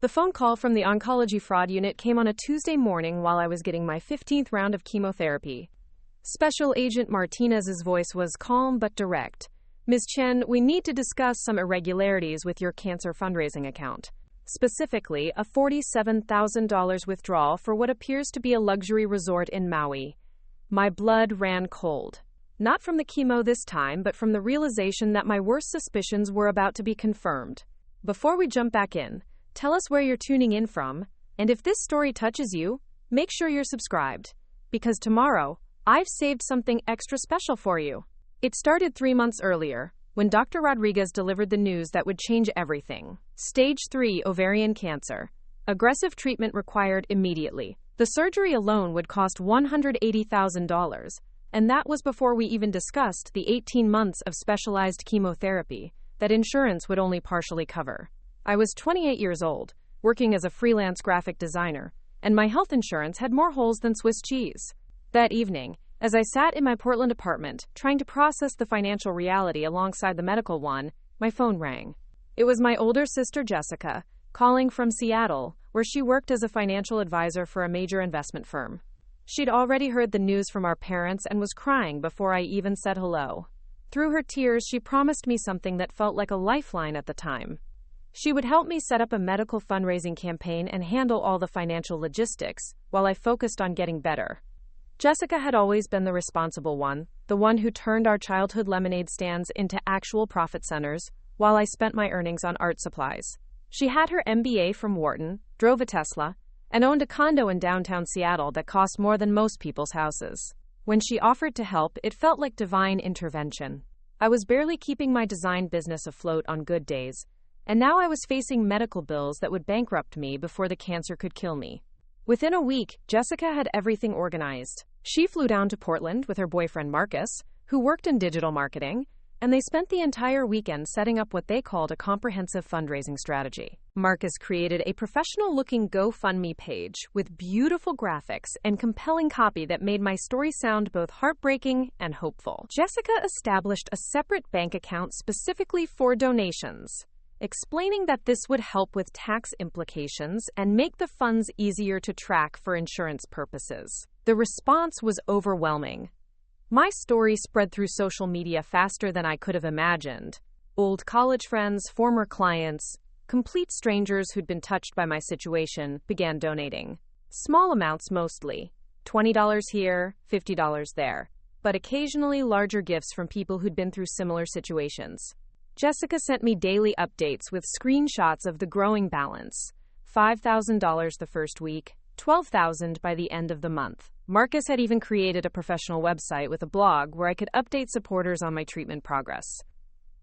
The phone call from the Oncology Fraud Unit came on a Tuesday morning while I was getting my 15th round of chemotherapy. Special Agent Martinez's voice was calm but direct. "Ms. Chen, we need to discuss some irregularities with your cancer fundraising account. Specifically, a $47,000 withdrawal for what appears to be a luxury resort in Maui." My blood ran cold. Not from the chemo this time, but from the realization that my worst suspicions were about to be confirmed. Before we jump back in, tell us where you're tuning in from, and if this story touches you, make sure you're subscribed, because tomorrow, I've saved something extra special for you. It started 3 months earlier, when Dr. Rodriguez delivered the news that would change everything. Stage 3 ovarian cancer. Aggressive treatment required immediately. The surgery alone would cost $180,000, and that was before we even discussed the 18 months of specialized chemotherapy that insurance would only partially cover. I was 28 years old, working as a freelance graphic designer, and my health insurance had more holes than Swiss cheese. That evening, as I sat in my Portland apartment, trying to process the financial reality alongside the medical one, my phone rang. It was my older sister Jessica, calling from Seattle, where she worked as a financial advisor for a major investment firm. She'd already heard the news from our parents and was crying before I even said hello. Through her tears, she promised me something that felt like a lifeline at the time. She would help me set up a medical fundraising campaign and handle all the financial logistics, while I focused on getting better. Jessica had always been the responsible one, the one who turned our childhood lemonade stands into actual profit centers, while I spent my earnings on art supplies. She had her MBA from Wharton, drove a Tesla, and owned a condo in downtown Seattle that cost more than most people's houses. When she offered to help, it felt like divine intervention. I was barely keeping my design business afloat on good days, and now I was facing medical bills that would bankrupt me before the cancer could kill me. Within a week, Jessica had everything organized. She flew down to Portland with her boyfriend Marcus, who worked in digital marketing, and they spent the entire weekend setting up what they called a comprehensive fundraising strategy. Marcus created a professional-looking GoFundMe page with beautiful graphics and compelling copy that made my story sound both heartbreaking and hopeful. Jessica established a separate bank account specifically for donations, explaining that this would help with tax implications and make the funds easier to track for insurance purposes. The response was overwhelming. My story spread through social media faster than I could have imagined. Old college friends, former clients, complete strangers who'd been touched by my situation began donating. Small amounts mostly, $20 here, $50 there, but occasionally larger gifts from people who'd been through similar situations. Jessica sent me daily updates with screenshots of the growing balance. $5,000 the first week, $12,000 by the end of the month. Marcus had even created a professional website with a blog where I could update supporters on my treatment progress.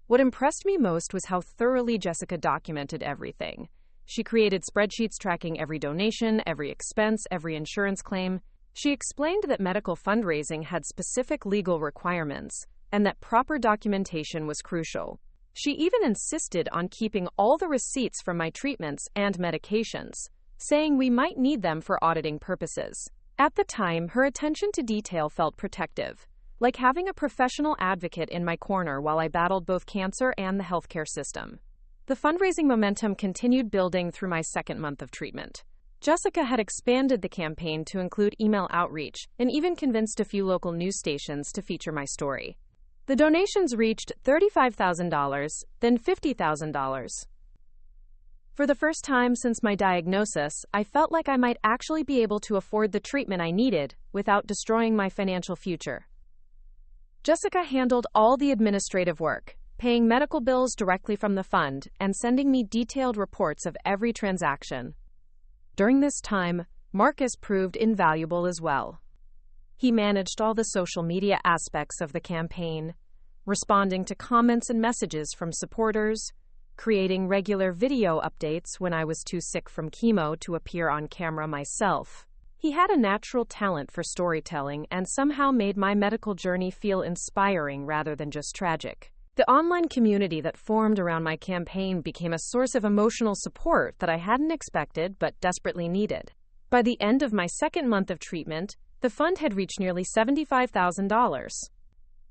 What impressed me most was how thoroughly Jessica documented everything. She created spreadsheets tracking every donation, every expense, every insurance claim. She explained that medical fundraising had specific legal requirements and that proper documentation was crucial. She even insisted on keeping all the receipts from my treatments and medications, saying we might need them for auditing purposes. At the time, her attention to detail felt protective, like having a professional advocate in my corner while I battled both cancer and the healthcare system. The fundraising momentum continued building through my second month of treatment. Jessica had expanded the campaign to include email outreach and even convinced a few local news stations to feature my story. The donations reached $35,000, then $50,000. For the first time since my diagnosis, I felt like I might actually be able to afford the treatment I needed without destroying my financial future. Jessica handled all the administrative work, paying medical bills directly from the fund and sending me detailed reports of every transaction. During this time, Marcus proved invaluable as well. He managed all the social media aspects of the campaign, responding to comments and messages from supporters, creating regular video updates when I was too sick from chemo to appear on camera myself. He had a natural talent for storytelling and somehow made my medical journey feel inspiring rather than just tragic. The online community that formed around my campaign became a source of emotional support that I hadn't expected but desperately needed. By the end of my second month of treatment, the fund had reached nearly $75,000.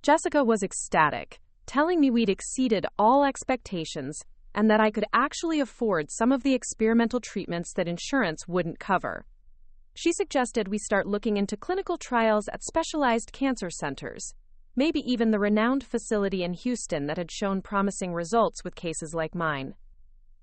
Jessica was ecstatic, telling me we'd exceeded all expectations and that I could actually afford some of the experimental treatments that insurance wouldn't cover. She suggested we start looking into clinical trials at specialized cancer centers, maybe even the renowned facility in Houston that had shown promising results with cases like mine.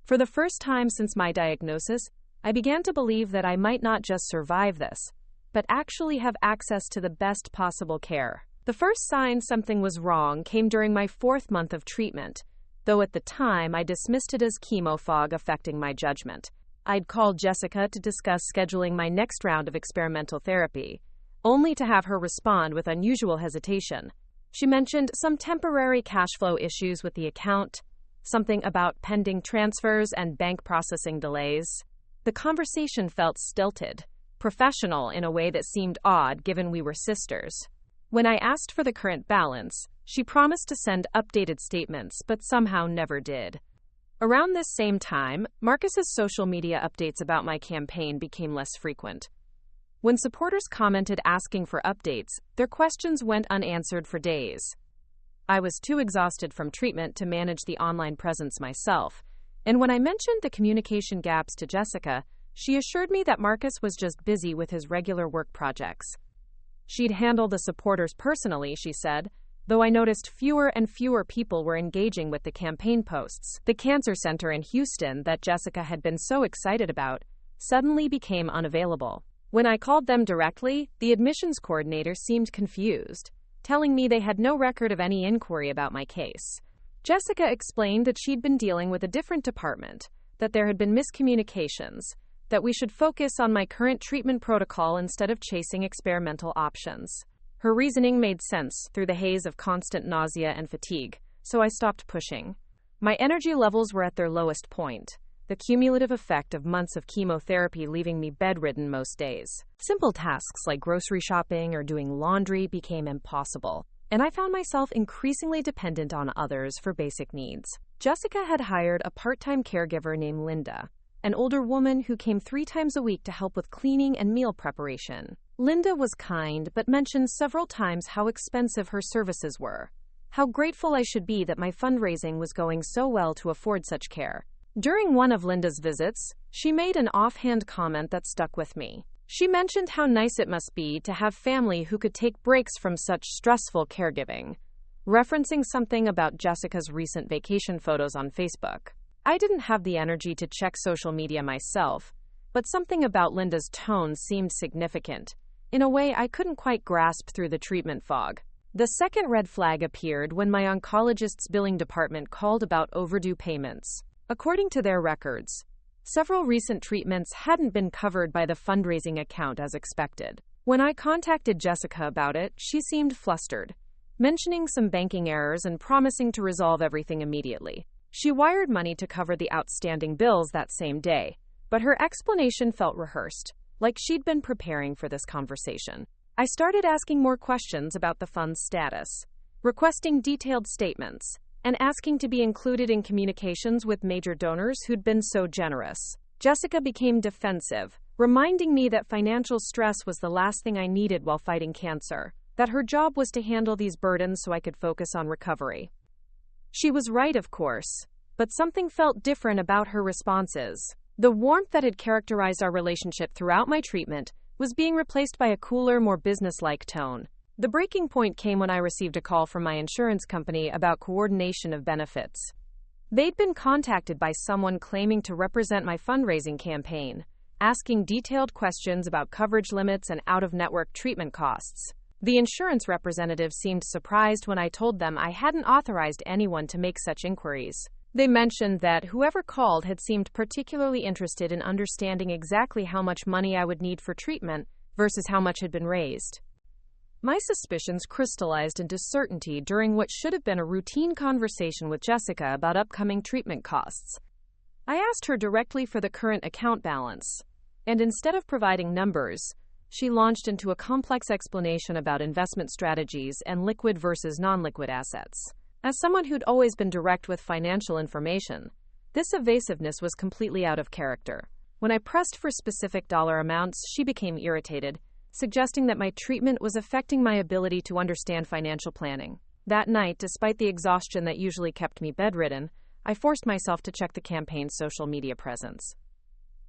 For the first time since my diagnosis, I began to believe that I might not just survive this, but actually have access to the best possible care. The first sign something was wrong came during my 4th month of treatment, though at the time I dismissed it as chemo fog affecting my judgment. I'd called Jessica to discuss scheduling my next round of experimental therapy, only to have her respond with unusual hesitation. She mentioned some temporary cash flow issues with the account, something about pending transfers and bank processing delays. The conversation felt stilted, professional in a way that seemed odd given we were sisters. When I asked for the current balance, she promised to send updated statements, but somehow never did. Around this same time, Marcus's social media updates about my campaign became less frequent. When supporters commented asking for updates, their questions went unanswered for days. I was too exhausted from treatment to manage the online presence myself, and when I mentioned the communication gaps to Jessica, she assured me that Marcus was just busy with his regular work projects. She'd handle the supporters personally, she said, though I noticed fewer and fewer people were engaging with the campaign posts. The cancer center in Houston that Jessica had been so excited about suddenly became unavailable. When I called them directly, the admissions coordinator seemed confused, telling me they had no record of any inquiry about my case. Jessica explained that she'd been dealing with a different department, that there had been miscommunications, that we should focus on my current treatment protocol instead of chasing experimental options. Her reasoning made sense through the haze of constant nausea and fatigue, so I stopped pushing. My energy levels were at their lowest point, the cumulative effect of months of chemotherapy leaving me bedridden most days. Simple tasks like grocery shopping or doing laundry became impossible, and I found myself increasingly dependent on others for basic needs. Jessica had hired a part-time caregiver named Linda, an older woman who came 3 times a week to help with cleaning and meal preparation. Linda was kind, but mentioned several times how expensive her services were, how grateful I should be that my fundraising was going so well to afford such care. During one of Linda's visits, she made an offhand comment that stuck with me. She mentioned how nice it must be to have family who could take breaks from such stressful caregiving, referencing something about Jessica's recent vacation photos on Facebook. I didn't have the energy to check social media myself, but something about Linda's tone seemed significant, in a way I couldn't quite grasp through the treatment fog. The second red flag appeared when my oncologist's billing department called about overdue payments. According to their records, several recent treatments hadn't been covered by the fundraising account as expected. When I contacted Jessica about it, she seemed flustered, mentioning some banking errors and promising to resolve everything immediately. She wired money to cover the outstanding bills that same day, but her explanation felt rehearsed, like she'd been preparing for this conversation. I started asking more questions about the fund's status, requesting detailed statements, and asking to be included in communications with major donors who'd been so generous. Jessica became defensive, reminding me that financial stress was the last thing I needed while fighting cancer, that her job was to handle these burdens so I could focus on recovery. She was right, of course, but something felt different about her responses. The warmth that had characterized our relationship throughout my treatment was being replaced by a cooler, more business-like tone. The breaking point came when I received a call from my insurance company about coordination of benefits. They'd been contacted by someone claiming to represent my fundraising campaign, asking detailed questions about coverage limits and out-of-network treatment costs. The insurance representative seemed surprised when I told them I hadn't authorized anyone to make such inquiries. They mentioned that whoever called had seemed particularly interested in understanding exactly how much money I would need for treatment versus how much had been raised. My suspicions crystallized into certainty during what should have been a routine conversation with Jessica about upcoming treatment costs. I asked her directly for the current account balance, and instead of providing numbers, she launched into a complex explanation about investment strategies and liquid versus non-liquid assets. As someone who'd always been direct with financial information, this evasiveness was completely out of character. When I pressed for specific dollar amounts, she became irritated, suggesting that my treatment was affecting my ability to understand financial planning. That night, despite the exhaustion that usually kept me bedridden, I forced myself to check the campaign's social media presence.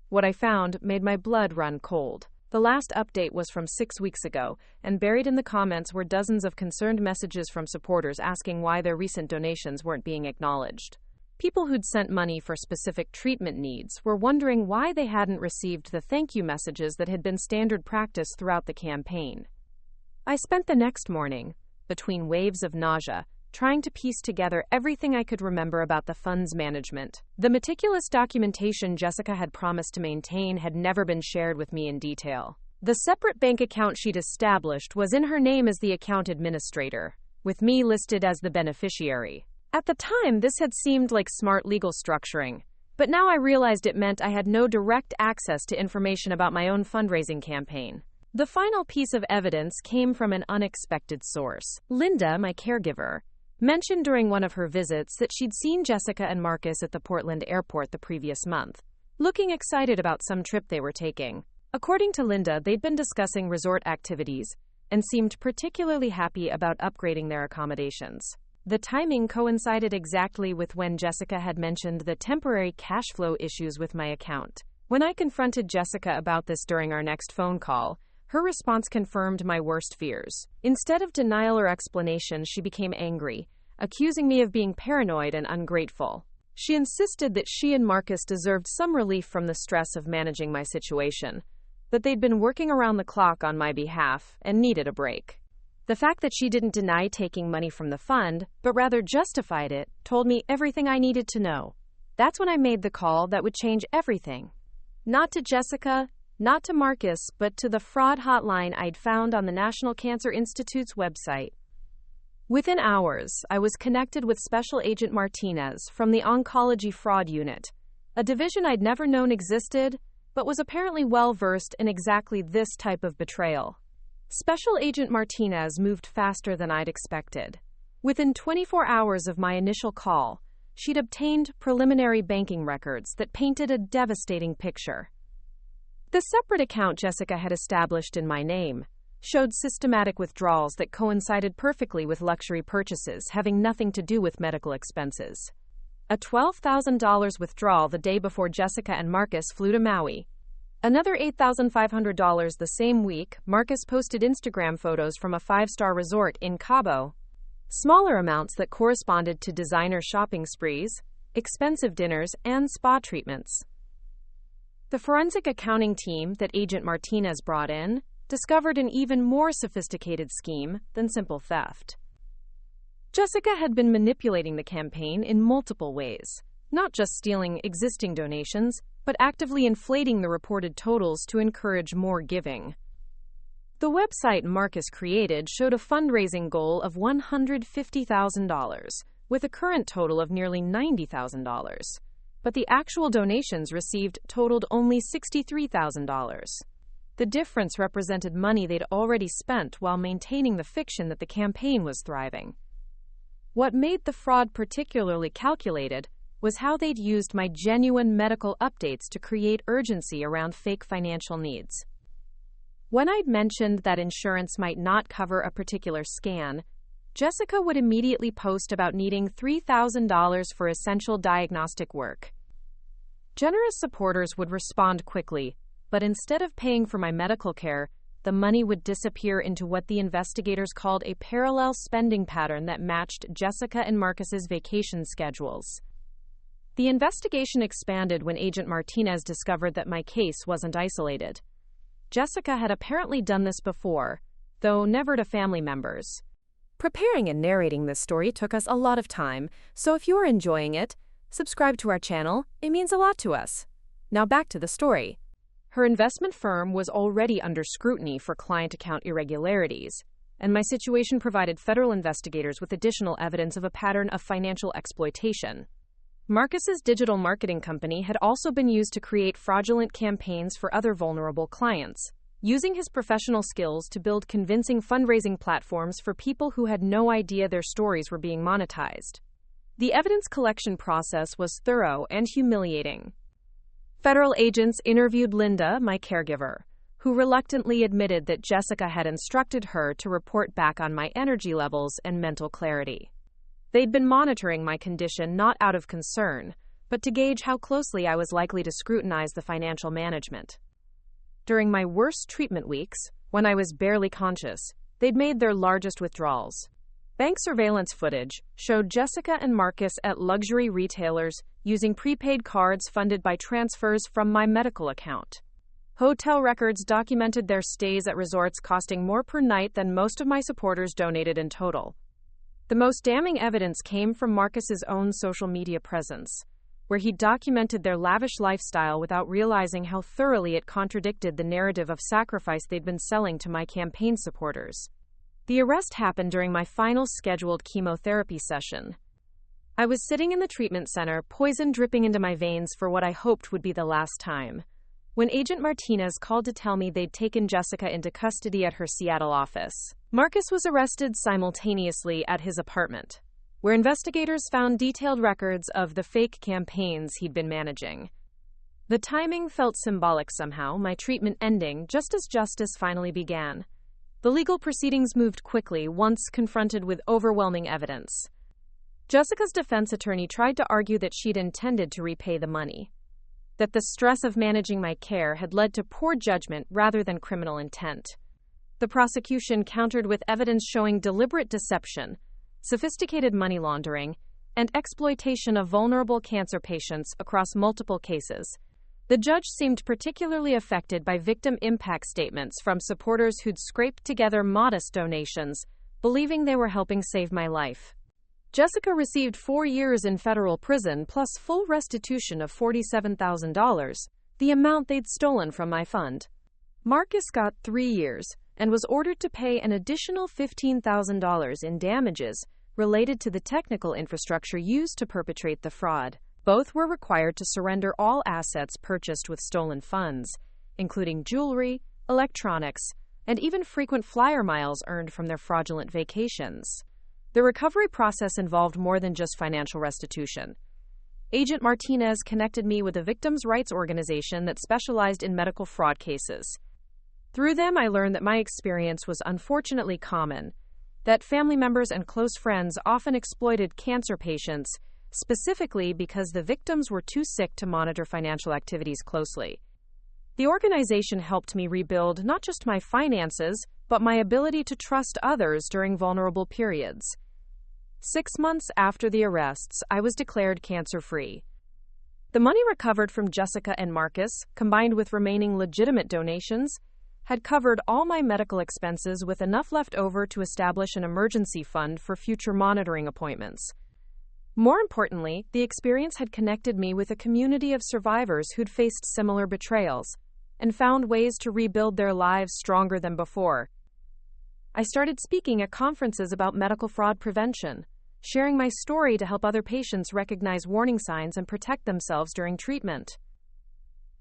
What I found made my blood run cold. The last update was from 6 weeks ago, and buried in the comments were dozens of concerned messages from supporters asking why their recent donations weren't being acknowledged. People who'd sent money for specific treatment needs were wondering why they hadn't received the thank you messages that had been standard practice throughout the campaign. I spent the next morning, between waves of nausea, trying to piece together everything I could remember about the fund's management. The meticulous documentation Jessica had promised to maintain had never been shared with me in detail. The separate bank account she'd established was in her name as the account administrator, with me listed as the beneficiary. At the time, this had seemed like smart legal structuring, but now I realized it meant I had no direct access to information about my own fundraising campaign. The final piece of evidence came from an unexpected source. Linda, my caregiver, mentioned during one of her visits that she'd seen Jessica and Marcus at the Portland airport the previous month, looking excited about some trip they were taking. According to Linda, they'd been discussing resort activities and seemed particularly happy about upgrading their accommodations. The timing coincided exactly with when Jessica had mentioned the temporary cash flow issues with my account. When I confronted Jessica about this during our next phone call, her response confirmed my worst fears. Instead of denial or explanation, she became angry, accusing me of being paranoid and ungrateful. She insisted that she and Marcus deserved some relief from the stress of managing my situation, that they'd been working around the clock on my behalf and needed a break. The fact that she didn't deny taking money from the fund, but rather justified it, told me everything I needed to know. That's when I made the call that would change everything. Not to Jessica, not to Marcus, but to the fraud hotline I'd found on the National Cancer Institute's website. Within hours, I was connected with Special Agent Martinez from the Oncology Fraud Unit, a division I'd never known existed, but was apparently well-versed in exactly this type of betrayal. Special Agent Martinez moved faster than I'd expected. Within 24 hours of my initial call, she'd obtained preliminary banking records that painted a devastating picture. The separate account Jessica had established in my name showed systematic withdrawals that coincided perfectly with luxury purchases having nothing to do with medical expenses. A $12,000 withdrawal the day before Jessica and Marcus flew to Maui. Another $8,500 the same week, Marcus posted Instagram photos from a 5-star resort in Cabo. Smaller amounts that corresponded to designer shopping sprees, expensive dinners, and spa treatments. The forensic accounting team that Agent Martinez brought in discovered an even more sophisticated scheme than simple theft. Jessica had been manipulating the campaign in multiple ways, not just stealing existing donations, but actively inflating the reported totals to encourage more giving. The website Marcus created showed a fundraising goal of $150,000, with a current total of nearly $90,000. But the actual donations received totaled only $63,000. The difference represented money they'd already spent while maintaining the fiction that the campaign was thriving. What made the fraud particularly calculated was how they'd used my genuine medical updates to create urgency around fake financial needs. When I'd mentioned that insurance might not cover a particular scan, Jessica would immediately post about needing $3,000 for essential diagnostic work. Generous supporters would respond quickly, but instead of paying for my medical care, the money would disappear into what the investigators called a parallel spending pattern that matched Jessica and Marcus's vacation schedules. The investigation expanded when Agent Martinez discovered that my case wasn't isolated. Jessica had apparently done this before, though never to family members. Preparing and narrating this story took us a lot of time, so if you are enjoying it, subscribe to our channel. It means a lot to us. Now back to the story. Her investment firm was already under scrutiny for client account irregularities, and my situation provided federal investigators with additional evidence of a pattern of financial exploitation. Marcus's digital marketing company had also been used to create fraudulent campaigns for other vulnerable clients, using his professional skills to build convincing fundraising platforms for people who had no idea their stories were being monetized. The evidence collection process was thorough and humiliating. Federal agents interviewed Linda, my caregiver, who reluctantly admitted that Jessica had instructed her to report back on my energy levels and mental clarity. They'd been monitoring my condition not out of concern, but to gauge how closely I was likely to scrutinize the financial management. During my worst treatment weeks, when I was barely conscious, they'd made their largest withdrawals. Bank surveillance footage showed Jessica and Marcus at luxury retailers using prepaid cards funded by transfers from my medical account. Hotel records documented their stays at resorts costing more per night than most of my supporters donated in total. The most damning evidence came from Marcus's own social media presence, where he documented their lavish lifestyle without realizing how thoroughly it contradicted the narrative of sacrifice they'd been selling to my campaign supporters. The arrest happened during my final scheduled chemotherapy session. I was sitting in the treatment center, poison dripping into my veins for what I hoped would be the last time, when Agent Martinez called to tell me they'd taken Jessica into custody at her Seattle office. Marcus was arrested simultaneously at his apartment, where investigators found detailed records of the fake campaigns he'd been managing. The timing felt symbolic somehow, my treatment ending just as justice finally began. The legal proceedings moved quickly once confronted with overwhelming evidence. Jessica's defense attorney tried to argue that she'd intended to repay the money, that the stress of managing my care had led to poor judgment rather than criminal intent. The prosecution countered with evidence showing deliberate deception, sophisticated money laundering, and exploitation of vulnerable cancer patients across multiple cases. The judge seemed particularly affected by victim impact statements from supporters who'd scraped together modest donations, believing they were helping save my life. Jessica received 4 years in federal prison plus full restitution of $47,000, the amount they'd stolen from my fund. Marcus got 3 years and was ordered to pay an additional $15,000 in damages related to the technical infrastructure used to perpetrate the fraud. Both were required to surrender all assets purchased with stolen funds, including jewelry, electronics, and even frequent flyer miles earned from their fraudulent vacations. The recovery process involved more than just financial restitution. Agent Martinez connected me with a victims' rights organization that specialized in medical fraud cases. Through them, I learned that my experience was unfortunately common, that family members and close friends often exploited cancer patients, specifically because the victims were too sick to monitor financial activities closely. The organization helped me rebuild not just my finances, but my ability to trust others during vulnerable periods. 6 months after the arrests, I was declared cancer-free. The money recovered from Jessica and Marcus, combined with remaining legitimate donations, had covered all my medical expenses with enough left over to establish an emergency fund for future monitoring appointments. More importantly, the experience had connected me with a community of survivors who'd faced similar betrayals and found ways to rebuild their lives stronger than before. I started speaking at conferences about medical fraud prevention, sharing my story to help other patients recognize warning signs and protect themselves during treatment.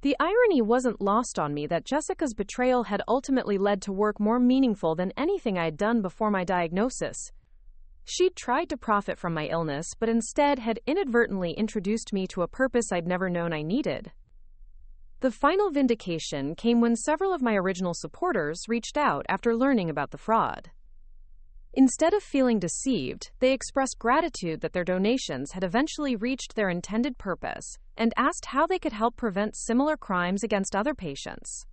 The irony wasn't lost on me that Jessica's betrayal had ultimately led to work more meaningful than anything I had done before my diagnosis. She'd tried to profit from my illness, but instead had inadvertently introduced me to a purpose I'd never known I needed. The final vindication came when several of my original supporters reached out after learning about the fraud. Instead of feeling deceived, they expressed gratitude that their donations had eventually reached their intended purpose and asked how they could help prevent similar crimes against other patients.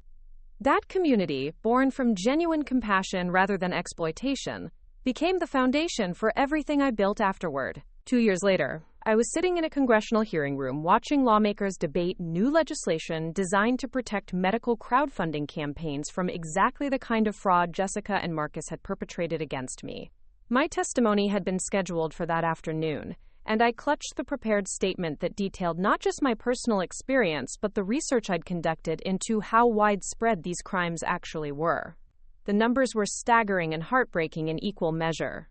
That community, born from genuine compassion rather than exploitation, became the foundation for everything I built afterward. 2 years later, I was sitting in a congressional hearing room watching lawmakers debate new legislation designed to protect medical crowdfunding campaigns from exactly the kind of fraud Jessica and Marcus had perpetrated against me. My testimony had been scheduled for that afternoon, and I clutched the prepared statement that detailed not just my personal experience but the research I'd conducted into how widespread these crimes actually were. The numbers were staggering and heartbreaking in equal measure.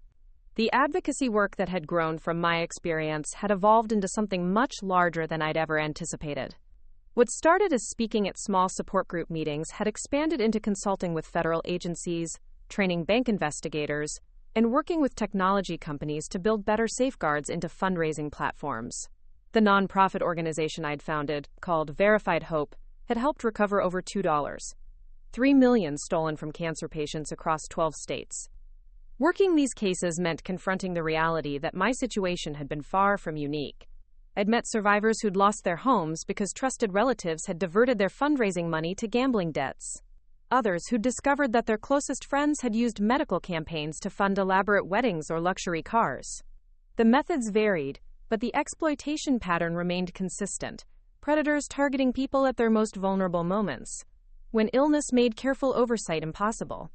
The advocacy work that had grown from my experience had evolved into something much larger than I'd ever anticipated. What started as speaking at small support group meetings had expanded into consulting with federal agencies, training bank investigators, and working with technology companies to build better safeguards into fundraising platforms. The nonprofit organization I'd founded, called Verified Hope, had helped recover over $3 million stolen from cancer patients across 12 states. Working these cases meant confronting the reality that my situation had been far from unique. I'd met survivors who'd lost their homes because trusted relatives had diverted their fundraising money to gambling debts. Others who'd discovered that their closest friends had used medical campaigns to fund elaborate weddings or luxury cars. The methods varied, but the exploitation pattern remained consistent. Predators targeting people at their most vulnerable moments, when illness made careful oversight impossible.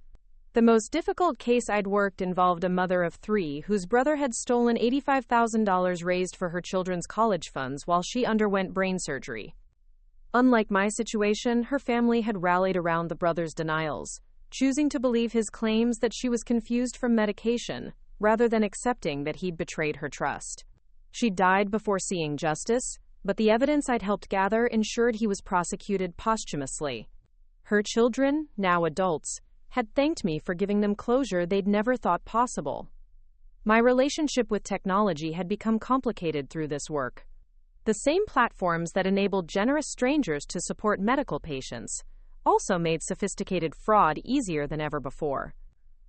The most difficult case I'd worked involved a mother of 3 whose brother had stolen $85,000 raised for her children's college funds while she underwent brain surgery. Unlike my situation, her family had rallied around the brother's denials, choosing to believe his claims that she was confused from medication, rather than accepting that he'd betrayed her trust. She died before seeing justice, but the evidence I'd helped gather ensured he was prosecuted posthumously. Her children, now adults, had thanked me for giving them closure they'd never thought possible. My relationship with technology had become complicated through this work. The same platforms that enabled generous strangers to support medical patients also made sophisticated fraud easier than ever before.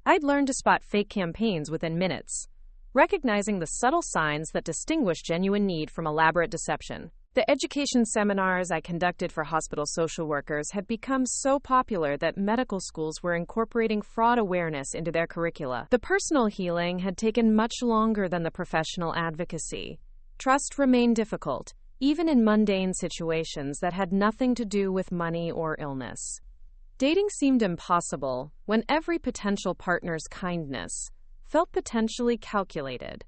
I'd learned to spot fake campaigns within minutes, recognizing the subtle signs that distinguish genuine need from elaborate deception. The education seminars I conducted for hospital social workers had become so popular that medical schools were incorporating fraud awareness into their curricula. The personal healing had taken much longer than the professional advocacy. Trust remained difficult, even in mundane situations that had nothing to do with money or illness. Dating seemed impossible when every potential partner's kindness felt potentially calculated.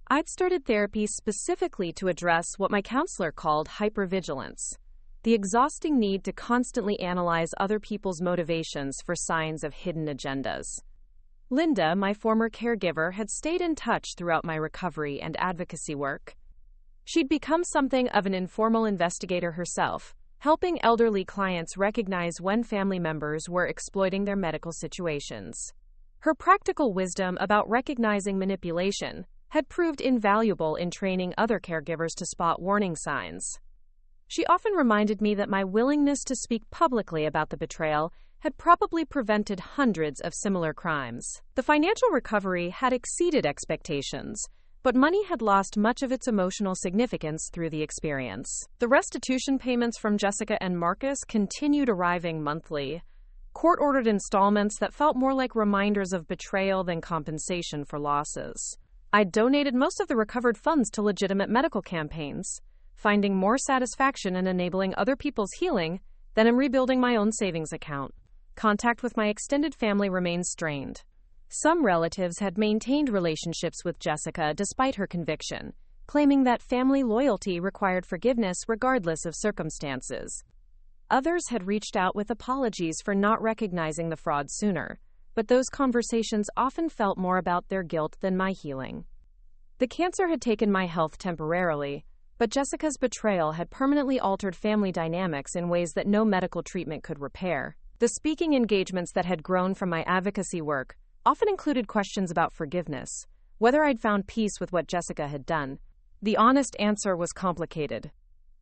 I'd started therapy specifically to address what my counselor called hypervigilance, the exhausting need to constantly analyze other people's motivations for signs of hidden agendas. Linda, my former caregiver, had stayed in touch throughout my recovery and advocacy work. She'd become something of an informal investigator herself, helping elderly clients recognize when family members were exploiting their medical situations. Her practical wisdom about recognizing manipulation had proved invaluable in training other caregivers to spot warning signs. She often reminded me that my willingness to speak publicly about the betrayal had probably prevented hundreds of similar crimes. The financial recovery had exceeded expectations, but money had lost much of its emotional significance through the experience. The restitution payments from Jessica and Marcus continued arriving monthly, court-ordered installments that felt more like reminders of betrayal than compensation for losses. I donated most of the recovered funds to legitimate medical campaigns, finding more satisfaction in enabling other people's healing than in rebuilding my own savings account. Contact with my extended family remained strained. Some relatives had maintained relationships with Jessica despite her conviction, claiming that family loyalty required forgiveness regardless of circumstances. Others had reached out with apologies for not recognizing the fraud sooner, but those conversations often felt more about their guilt than my healing. The cancer had taken my health temporarily, but Jessica's betrayal had permanently altered family dynamics in ways that no medical treatment could repair. The speaking engagements that had grown from my advocacy work often included questions about forgiveness, whether I'd found peace with what Jessica had done. The honest answer was complicated.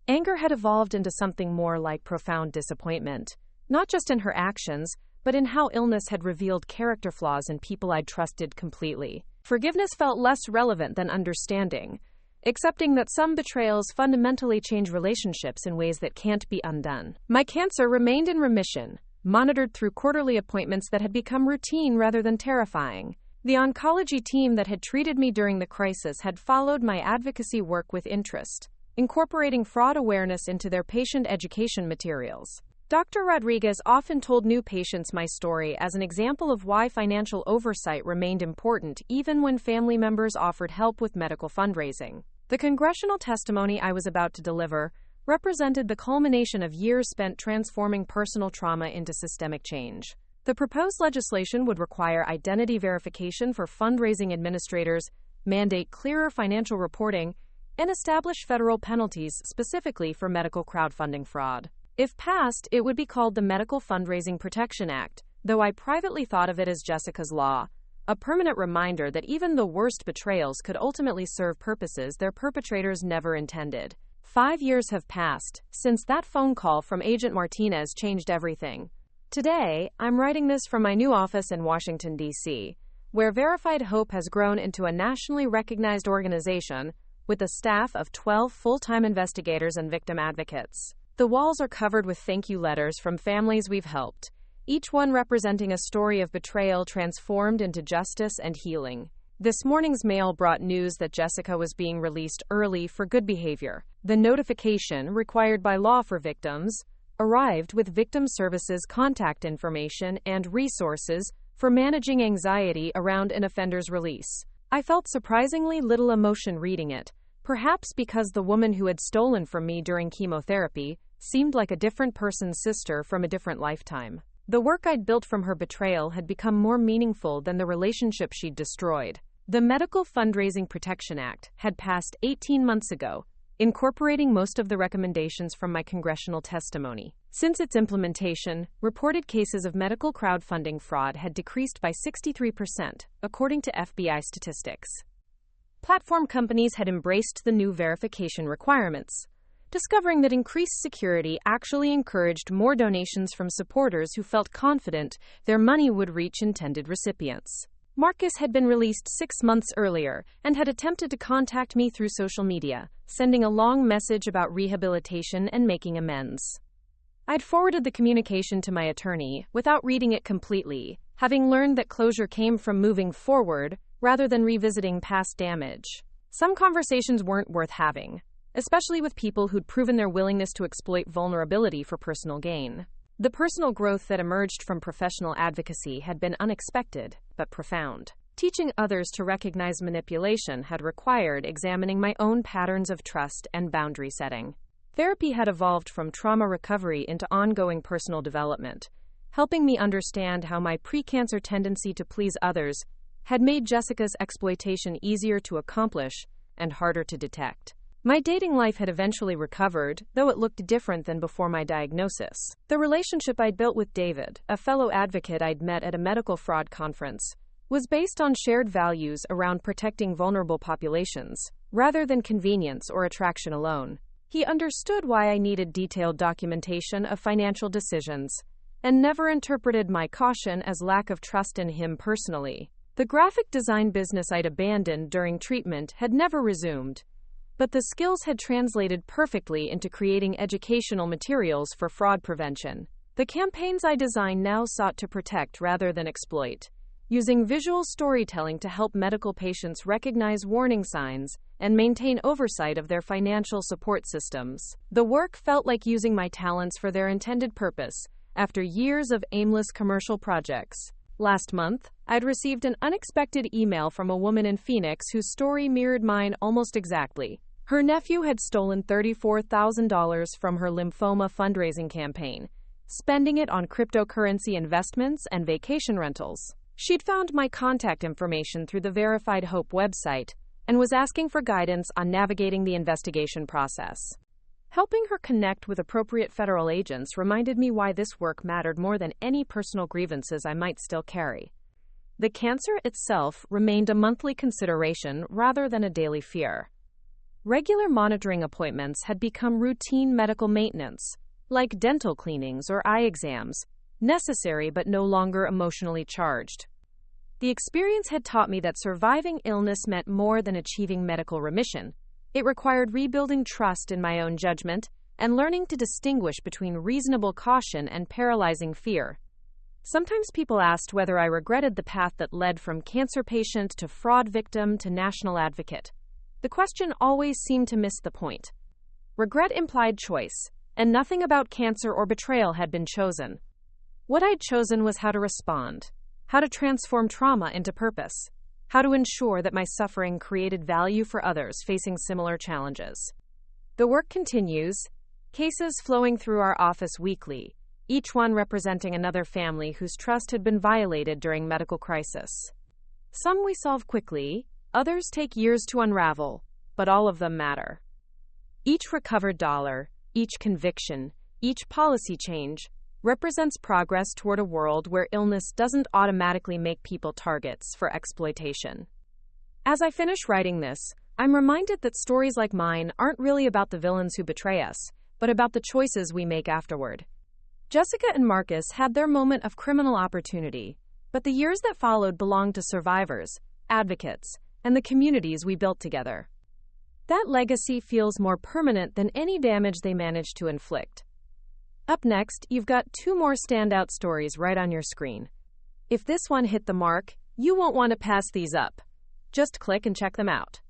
Anger had evolved into something more like profound disappointment, not just in her actions, but in how illness had revealed character flaws in people I'd trusted completely. Forgiveness felt less relevant than understanding, accepting that some betrayals fundamentally change relationships in ways that can't be undone. My cancer remained in remission, monitored through quarterly appointments that had become routine rather than terrifying. The oncology team that had treated me during the crisis had followed my advocacy work with interest, incorporating fraud awareness into their patient education materials. Dr. Rodriguez often told new patients my story as an example of why financial oversight remained important even when family members offered help with medical fundraising. The congressional testimony I was about to deliver represented the culmination of years spent transforming personal trauma into systemic change. The proposed legislation would require identity verification for fundraising administrators, mandate clearer financial reporting, and establish federal penalties specifically for medical crowdfunding fraud. If passed, it would be called the Medical Fundraising Protection Act, though I privately thought of it as Jessica's Law, a permanent reminder that even the worst betrayals could ultimately serve purposes their perpetrators never intended. 5 years have passed since that phone call from Agent Martinez changed everything. Today, I'm writing this from my new office in Washington, D.C., where Verified Hope has grown into a nationally recognized organization with a staff of 12 full-time investigators and victim advocates. The walls are covered with thank you letters from families we've helped, each one representing a story of betrayal transformed into justice and healing. This morning's mail brought news that Jessica was being released early for good behavior. The notification, required by law for victims, arrived with victim services contact information and resources for managing anxiety around an offender's release. I felt surprisingly little emotion reading it, perhaps because the woman who had stolen from me during chemotherapy seemed like a different person's sister from a different lifetime. The work I'd built from her betrayal had become more meaningful than the relationship she'd destroyed. The Medical Fundraising Protection Act had passed 18 months ago, incorporating most of the recommendations from my congressional testimony. Since its implementation, reported cases of medical crowdfunding fraud had decreased by 63%, according to FBI statistics. Platform companies had embraced the new verification requirements, discovering that increased security actually encouraged more donations from supporters who felt confident their money would reach intended recipients. Marcus had been released 6 months earlier and had attempted to contact me through social media, sending a long message about rehabilitation and making amends. I'd forwarded the communication to my attorney without reading it completely, having learned that closure came from moving forward rather than revisiting past damage. Some conversations weren't worth having, especially with people who'd proven their willingness to exploit vulnerability for personal gain. The personal growth that emerged from professional advocacy had been unexpected, but profound. Teaching others to recognize manipulation had required examining my own patterns of trust and boundary setting. Therapy had evolved from trauma recovery into ongoing personal development, helping me understand how my pre-cancer tendency to please others had made Jessica's exploitation easier to accomplish and harder to detect. My dating life had eventually recovered, though it looked different than before my diagnosis. The relationship I'd built with David, a fellow advocate I'd met at a medical fraud conference, was based on shared values around protecting vulnerable populations, rather than convenience or attraction alone. He understood why I needed detailed documentation of financial decisions, and never interpreted my caution as lack of trust in him personally. The graphic design business I'd abandoned during treatment had never resumed, but the skills had translated perfectly into creating educational materials for fraud prevention. The campaigns I designed now sought to protect rather than exploit, using visual storytelling to help medical patients recognize warning signs and maintain oversight of their financial support systems. The work felt like using my talents for their intended purpose, after years of aimless commercial projects. Last month, I'd received an unexpected email from a woman in Phoenix whose story mirrored mine almost exactly. Her nephew had stolen $34,000 from her lymphoma fundraising campaign, spending it on cryptocurrency investments and vacation rentals. She'd found my contact information through the Verified Hope website and was asking for guidance on navigating the investigation process. Helping her connect with appropriate federal agents reminded me why this work mattered more than any personal grievances I might still carry. The cancer itself remained a monthly consideration rather than a daily fear. Regular monitoring appointments had become routine medical maintenance, like dental cleanings or eye exams, necessary but no longer emotionally charged. The experience had taught me that surviving illness meant more than achieving medical remission. It required rebuilding trust in my own judgment and learning to distinguish between reasonable caution and paralyzing fear. Sometimes people asked whether I regretted the path that led from cancer patient to fraud victim to national advocate. The question always seemed to miss the point. Regret implied choice, and nothing about cancer or betrayal had been chosen. What I'd chosen was how to respond, how to transform trauma into purpose, how to ensure that my suffering created value for others facing similar challenges. The work continues, cases flowing through our office weekly, each one representing another family whose trust had been violated during medical crisis. Some we solve quickly, others take years to unravel, but all of them matter. Each recovered dollar, each conviction, each policy change represents progress toward a world where illness doesn't automatically make people targets for exploitation. As I finish writing this, I'm reminded that stories like mine aren't really about the villains who betray us, but about the choices we make afterward. Jessica and Marcus had their moment of criminal opportunity, But the years that followed belonged to survivors, advocates, and the communities we built together. That legacy feels more permanent than any damage they managed to inflict. Up next, you've got 2 more standout stories right on your screen. If this one hit the mark, you won't want to pass these up. Just click and check them out.